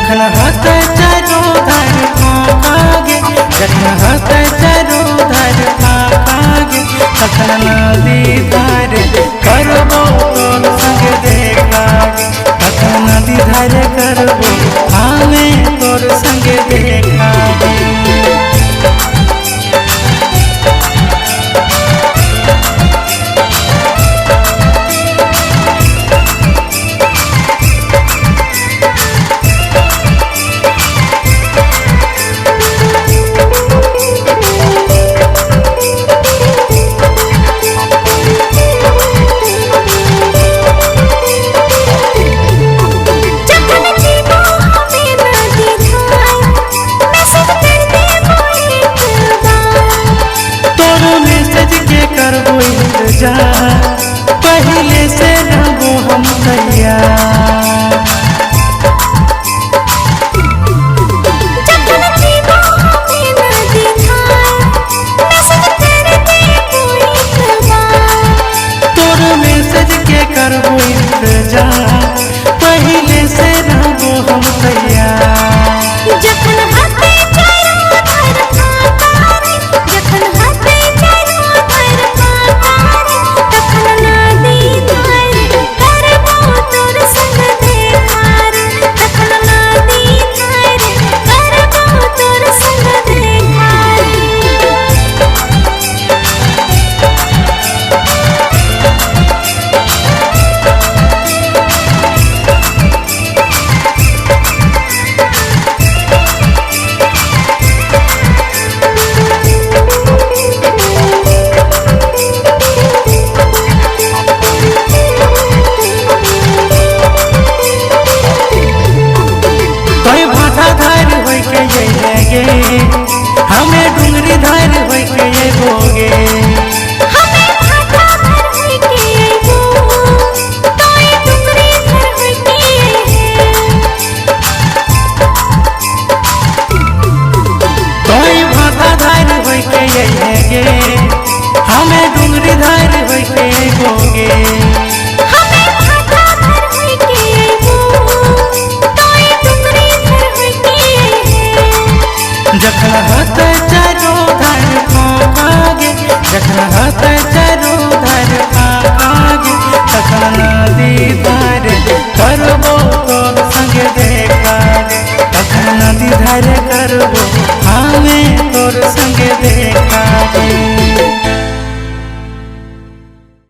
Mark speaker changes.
Speaker 1: जखन हत चारो धार फागे, जखन हत चारो धार फागे, तखन नदी धार करबो तोर संग देखा गे, तखन नदी धार करबो हमें तोर संग देखा गे। पहले से रहबो हम तैयार,
Speaker 2: जखन जीवो हमें नदी धार, मैसेज कर देबो एक बार।
Speaker 1: तोर मैसेज के करबो इंतजार, पहले से रहबो हम तैयार।
Speaker 2: जखन हाथे चारो धार फागे, जखन हाथे चारो धार फागे, तखन नदी धार करबो तोर संग देखा रे, तखन नदी धार करबो तोर संग देखा रे।
Speaker 1: हमें डुंगरी धार होय के अइबोगे,
Speaker 2: हमें भाटा धर होय के अइबो, तोय डुंगरी धर होय के
Speaker 1: तोय भाटा धार होय के अइबोगे, हमें डुंगरी धार होय के अइबोगे।
Speaker 2: हमें भाटा धर होय के अइबो, तोय डुंगरी धर होय के
Speaker 1: जखन हत चारो धार फागे, जखन हत चारो धार फागे, तखन नदी धार करबो तोर संग देखा गे, तखन नदी धार कर